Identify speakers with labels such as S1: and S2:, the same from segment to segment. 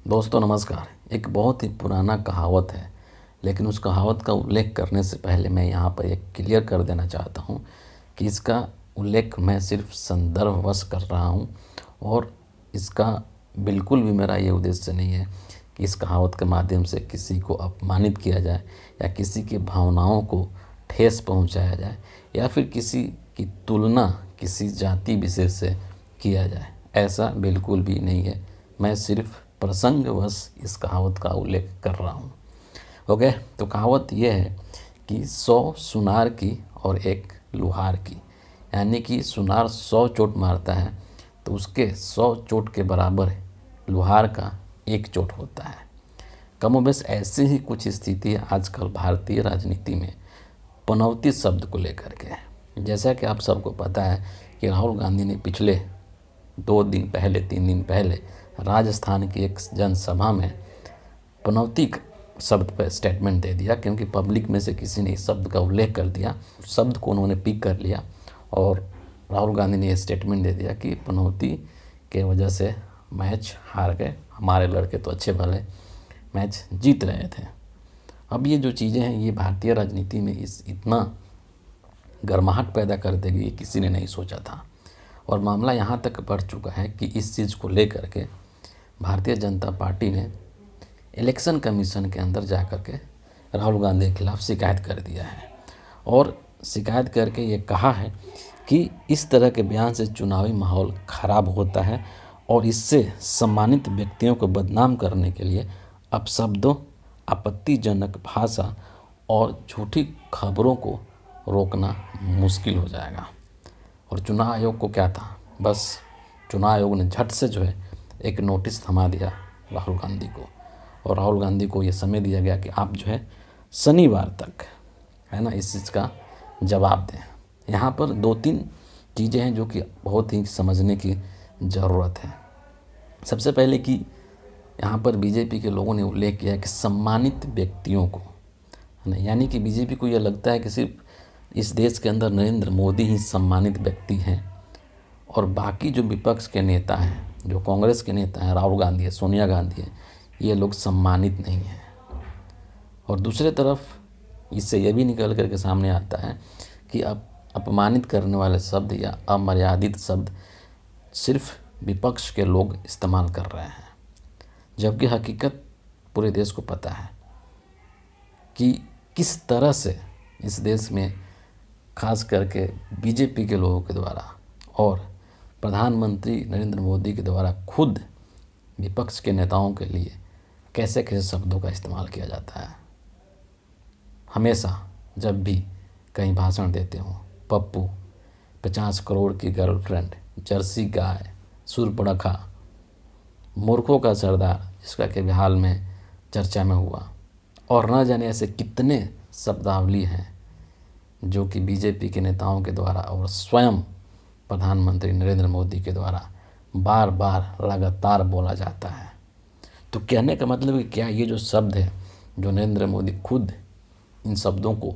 S1: दोस्तों नमस्कार। एक बहुत ही पुराना कहावत है, लेकिन उस कहावत का उल्लेख करने से पहले मैं यहाँ पर एक क्लियर कर देना चाहता हूँ कि इसका उल्लेख मैं सिर्फ संदर्भवश कर रहा हूँ और इसका बिल्कुल भी मेरा ये उद्देश्य नहीं है कि इस कहावत के माध्यम से किसी को अपमानित किया जाए या किसी की भावनाओं को ठेस पहुँचाया जाए या फिर किसी की तुलना किसी जाति विशेष से किया जाए। ऐसा बिल्कुल भी नहीं है। मैं सिर्फ प्रसंगवश इस कहावत का उल्लेख कर रहा हूँ। ओके, तो कहावत यह है कि 100 सुनार की और एक लुहार की, यानी कि सुनार 100 चोट मारता है तो उसके 100 चोट के बराबर लुहार का एक चोट होता है। कमोबेश ऐसी ही कुछ स्थिति है आजकल भारतीय राजनीति में पनौती शब्द को लेकर के। जैसा कि आप सबको पता है कि राहुल गांधी ने पिछले 2 दिन पहले 3 दिन पहले राजस्थान की एक जनसभा में पनौती शब्द पर स्टेटमेंट दे दिया, क्योंकि पब्लिक में से किसी ने इस शब्द का उल्लेख कर दिया। शब्द को उन्होंने पिक कर लिया और राहुल गांधी ने ये स्टेटमेंट दे दिया कि पनौती के वजह से मैच हार गए, हमारे लड़के तो अच्छे भले मैच जीत रहे थे। अब ये जो चीज़ें हैं ये भारतीय राजनीति में इतना गर्माहट पैदा कर देगी, ये किसी ने नहीं सोचा था। और मामला यहाँ तक बढ़ चुका है कि इस चीज़ को लेकर के भारतीय जनता पार्टी ने इलेक्शन कमीशन के अंदर जा कर के राहुल गांधी के खिलाफ शिकायत कर दिया है और शिकायत करके ये कहा है कि इस तरह के बयान से चुनावी माहौल ख़राब होता है और इससे सम्मानित व्यक्तियों को बदनाम करने के लिए अपशब्दों, आपत्तिजनक भाषा और झूठी खबरों को रोकना मुश्किल हो जाएगा। और चुनाव आयोग को क्या था, बस चुनाव आयोग ने झट से जो है एक नोटिस थमा दिया राहुल गांधी को और राहुल गांधी को ये समय दिया गया कि आप जो है शनिवार तक है ना इस चीज़ का जवाब दें। यहाँ पर 2-3 चीज़ें हैं जो कि बहुत ही समझने की ज़रूरत है। सबसे पहले कि यहाँ पर बीजेपी के लोगों ने उल्लेख किया कि सम्मानित व्यक्तियों को, है ना, यानी कि बीजेपी को यह लगता है कि सिर्फ इस देश के अंदर नरेंद्र मोदी ही सम्मानित व्यक्ति हैं और बाकी जो विपक्ष के नेता हैं, जो कांग्रेस के नेता हैं, राहुल गांधी है, सोनिया गांधी है, ये लोग सम्मानित नहीं हैं। और दूसरे तरफ इससे यह भी निकल करके सामने आता है कि अब अपमानित करने वाले शब्द या अमर्यादित शब्द सिर्फ विपक्ष के लोग इस्तेमाल कर रहे हैं, जबकि हकीकत पूरे देश को पता है कि किस तरह से इस देश में खास करके बीजेपी के लोगों के द्वारा और प्रधानमंत्री नरेंद्र मोदी के द्वारा खुद विपक्ष के नेताओं के लिए कैसे कैसे शब्दों का इस्तेमाल किया जाता है। हमेशा जब भी कहीं भाषण देते हो, पप्पू, 50 करोड़ की गर्लफ्रेंड, जर्सी गाय, सूर्पणखा, मूर्खों का सरदार, जिसका कि हाल में चर्चा में हुआ, और न जाने ऐसे कितने शब्दावली हैं जो कि बीजेपी के नेताओं के द्वारा और स्वयं प्रधानमंत्री नरेंद्र मोदी के द्वारा बार बार लगातार बोला जाता है। तो कहने का मतलब है क्या ये जो शब्द है, जो नरेंद्र मोदी खुद इन शब्दों को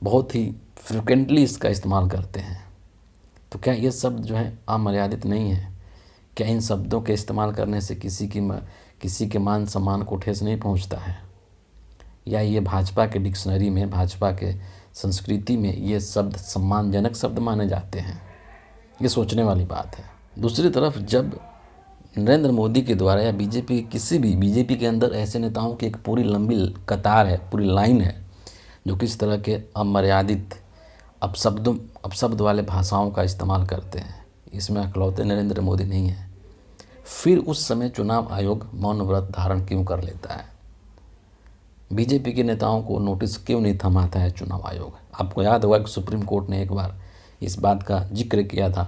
S1: बहुत ही फ्रिक्वेंटली इसका इस्तेमाल करते हैं, तो क्या ये शब्द जो है अमर्यादित नहीं है? क्या इन शब्दों के इस्तेमाल करने से किसी के मान सम्मान को ठेस नहीं पहुंचता है? या ये भाजपा के डिक्शनरी में, भाजपा के संस्कृति में ये शब्द सम्मानजनक शब्द माने जाते हैं? ये सोचने वाली बात है। दूसरी तरफ जब नरेंद्र मोदी के द्वारा या बीजेपी किसी भी बीजेपी के अंदर ऐसे नेताओं की एक पूरी लंबी कतार है, पूरी लाइन है जो किस तरह के अमर्यादित अपशब्द वाले भाषाओं का इस्तेमाल करते हैं, इसमें अकलौते नरेंद्र मोदी नहीं है, फिर उस समय चुनाव आयोग मौन व्रत धारण क्यों कर लेता है? बीजेपी के नेताओं को नोटिस क्यों नहीं थमाता है चुनाव आयोग? आपको याद होगा कि सुप्रीम कोर्ट ने एक बार इस बात का जिक्र किया था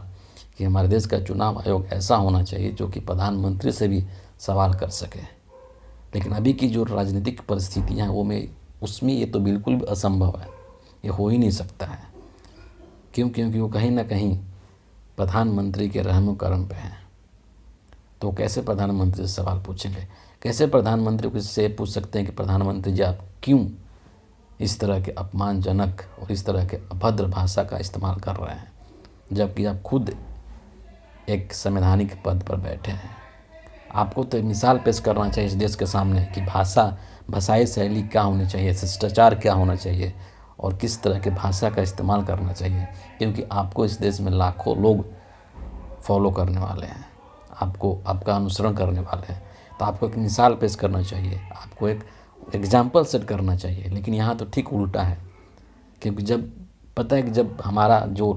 S1: कि हमारे देश का चुनाव आयोग ऐसा होना चाहिए जो कि प्रधानमंत्री से भी सवाल कर सके। लेकिन अभी की जो राजनीतिक परिस्थितियाँ हैं उसमें ये तो बिल्कुल भी असंभव है, ये हो ही नहीं सकता है। क्योंकि वो कहीं ना कहीं प्रधानमंत्री के रहम करम पे हैं। तो कैसे प्रधानमंत्री से सवाल पूछेंगे? कैसे प्रधानमंत्री को इससे पूछ सकते हैं कि प्रधानमंत्री जी आप क्यों इस तरह के अपमानजनक और इस तरह के अभद्र भाषा का इस्तेमाल कर रहे हैं, जबकि आप खुद एक संवैधानिक पद पर बैठे हैं। आपको तो मिसाल पेश करना चाहिए इस देश के सामने कि भाषाई शैली क्या होनी चाहिए, शिष्टाचार क्या होना चाहिए और किस तरह की भाषा का इस्तेमाल करना चाहिए, क्योंकि आपको इस देश में लाखों लोग फॉलो करने वाले हैं, आपको आपका अनुसरण करने वाले हैं। तो आपको एक मिसाल पेश करना चाहिए, आपको एक एग्जाम्पल सेट करना चाहिए। लेकिन यहाँ तो ठीक उल्टा है, क्योंकि जब पता है कि जब हमारा जो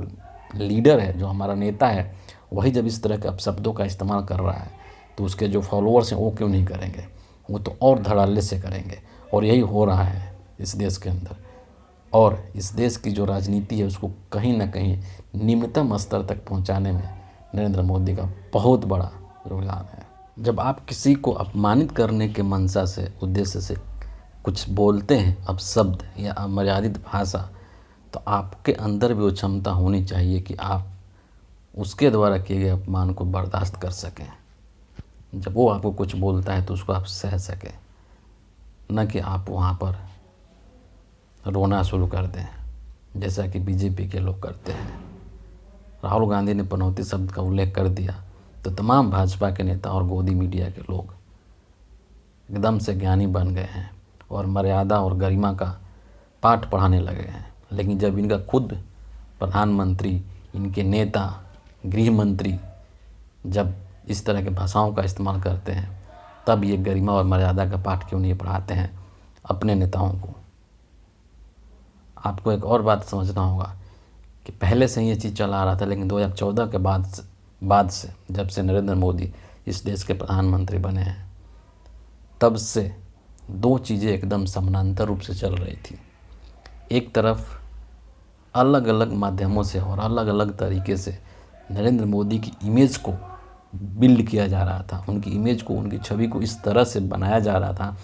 S1: लीडर है, जो हमारा नेता है, वही जब इस तरह के अपशब्दों का इस्तेमाल कर रहा है तो उसके जो फॉलोअर्स हैं वो क्यों नहीं करेंगे, वो तो और धड़ल्ले से करेंगे। और यही हो रहा है इस देश के अंदर। और इस देश की जो राजनीति है उसको कहीं ना कहीं निम्नतम स्तर तक पहुंचाने में नरेंद्र मोदी का बहुत बड़ा योगदान है। जब आप किसी को अपमानित करने के मंशा से, उद्देश्य से कुछ बोलते हैं अपशब्द या अमर्यादित भाषा, तो आपके अंदर भी वो क्षमता होनी चाहिए कि आप उसके द्वारा किए गए अपमान को बर्दाश्त कर सकें। जब वो आपको कुछ बोलता है तो उसको आप सह सकें, न कि आप वहाँ पर रोना शुरू कर दें जैसा कि बीजेपी के लोग करते हैं। राहुल गांधी ने पनौती शब्द का उल्लेख कर दिया तो तमाम भाजपा के नेता और गोदी मीडिया के लोग एकदम से ज्ञानी बन गए हैं और मर्यादा और गरिमा का पाठ पढ़ाने लगे हैं। लेकिन जब इनका खुद प्रधानमंत्री, इनके नेता, गृह मंत्री जब इस तरह के भाषाओं का इस्तेमाल करते हैं, तब ये गरिमा और मर्यादा का पाठ क्यों नहीं पढ़ाते हैं अपने नेताओं को। आपको एक और बात समझना होगा कि पहले से ही ये चीज़ चला आ रहा था, लेकिन 2014 के बाद से जब से नरेंद्र मोदी इस देश के प्रधानमंत्री बने हैं, तब से दो चीज़ें एकदम समानांतर रूप से चल रही थी। एक तरफ अलग अलग माध्यमों से और अलग अलग तरीके से नरेंद्र मोदी की इमेज को बिल्ड किया जा रहा था, उनकी इमेज को, उनकी छवि को इस तरह से बनाया जा रहा था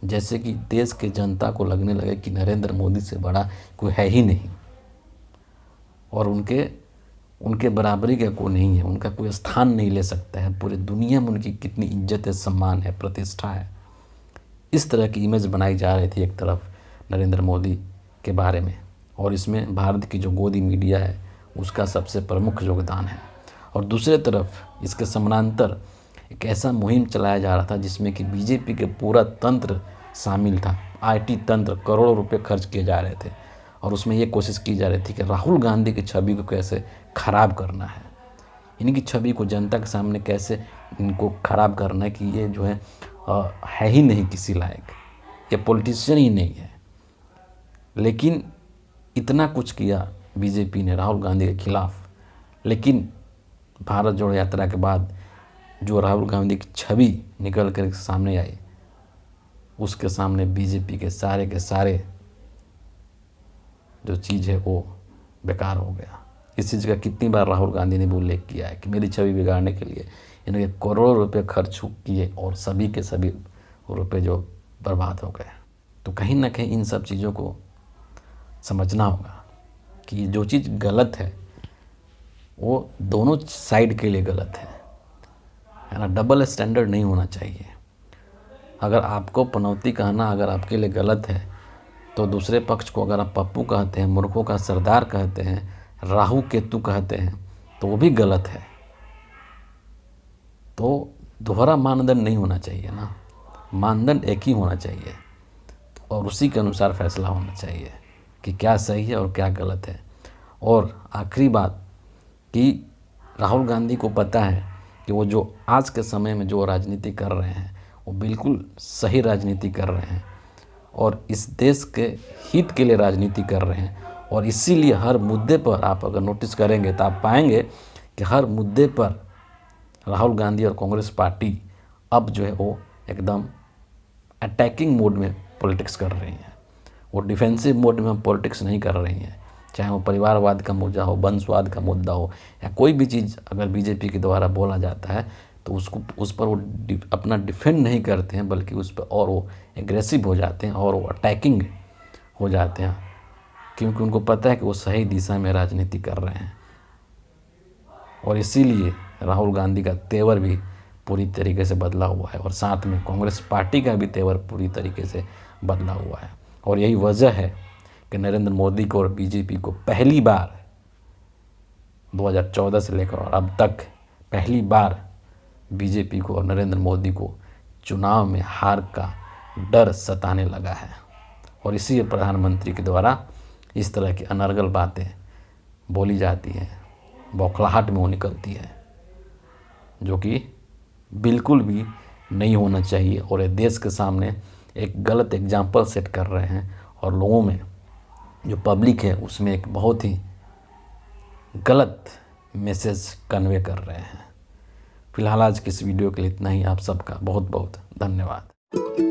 S1: जैसे कि देश के जनता को लगने लगे कि नरेंद्र मोदी से बड़ा कोई है ही नहीं और उनके बराबरी का कोई नहीं है, उनका कोई स्थान नहीं ले सकता है, पूरे दुनिया में उनकी कितनी इज्जत है, सम्मान है, प्रतिष्ठा है। इस तरह की इमेज बनाई जा रही थी एक तरफ नरेंद्र मोदी के बारे में, और इसमें भारत की जो गोदी मीडिया है उसका सबसे प्रमुख योगदान है। और दूसरे तरफ इसके समानांतर एक ऐसा मुहिम चलाया जा रहा था जिसमें कि बीजेपी के पूरा तंत्र शामिल था, आईटी तंत्र, करोड़ों रुपए खर्च किए जा रहे थे और उसमें ये कोशिश की जा रही थी कि राहुल गांधी की छवि को कैसे ख़राब करना है, इनकी छवि को जनता के सामने कैसे इनको ख़राब करना है कि ये जो है ही नहीं किसी लायक, ये पॉलिटिशियन ही नहीं है। लेकिन इतना कुछ किया बीजेपी ने राहुल गांधी के खिलाफ, लेकिन भारत जोड़ो यात्रा के बाद जो राहुल गांधी की छवि निकल कर सामने आई, उसके सामने बीजेपी के सारे जो चीज़ है वो बेकार हो गया। इस चीज़ का कितनी बार राहुल गांधी ने भी उल्लेख किया है कि मेरी छवि बिगाड़ने के लिए इन्होंने करोड़ों रुपए खर्च किए और सभी के सभी रुपए जो बर्बाद हो गए। तो कहीं ना कहीं इन सब चीज़ों को समझना होगा कि जो चीज़ गलत है वो दोनों साइड के लिए गलत है ना। डबल स्टैंडर्ड नहीं होना चाहिए। अगर आपको पनौती कहना अगर आपके लिए गलत है तो दूसरे पक्ष को अगर आप पप्पू कहते हैं, मूर्खों का सरदार कहते हैं, राहु केतु कहते हैं, तो वो भी गलत है। तो दोहरा मानदंड नहीं होना चाहिए ना, मानदंड एक ही होना चाहिए और उसी के अनुसार फैसला होना चाहिए कि क्या सही है और क्या गलत है। और आखिरी बात कि राहुल गांधी को पता है कि वो जो आज के समय में जो राजनीति कर रहे हैं वो बिल्कुल सही राजनीति कर रहे हैं और इस देश के हित के लिए राजनीति कर रहे हैं। और इसीलिए हर मुद्दे पर आप अगर नोटिस करेंगे तो आप पाएंगे कि हर मुद्दे पर राहुल गांधी और कांग्रेस पार्टी अब जो है वो एकदम अटैकिंग मोड में पॉलिटिक्स कर रही हैं। वो डिफेंसिव मोड में पॉलिटिक्स नहीं कर रही हैं, चाहे वो परिवारवाद का मुद्दा हो, वंशवाद का मुद्दा हो या कोई भी चीज़ अगर बीजेपी के द्वारा बोला जाता है तो उस पर वो अपना डिफेंड नहीं करते हैं, बल्कि उस पर और वो एग्रेसिव हो जाते हैं और वो अटैकिंग हो जाते हैं, क्योंकि उनको पता है कि वो सही दिशा में राजनीति कर रहे हैं। और इसीलिए राहुल गांधी का तेवर भी पूरी तरीके से बदला हुआ है और साथ में कांग्रेस पार्टी का भी तेवर पूरी तरीके से बदला हुआ है। और यही वजह है कि नरेंद्र मोदी को और बीजेपी को पहली बार 2014 से लेकर और अब तक पहली बार बीजेपी को और नरेंद्र मोदी को चुनाव में हार का डर सताने लगा है और इसी प्रधानमंत्री के द्वारा इस तरह की अनर्गल बातें बोली जाती हैं, बौखलाहट में वो निकलती है, जो कि बिल्कुल भी नहीं होना चाहिए और ये देश के सामने एक गलत एग्जाम्पल सेट कर रहे हैं और लोगों में जो पब्लिक है उसमें एक बहुत ही गलत मैसेज कन्वे कर रहे हैं। फिलहाल आज की इस वीडियो के लिए इतना ही। आप सबका बहुत बहुत धन्यवाद।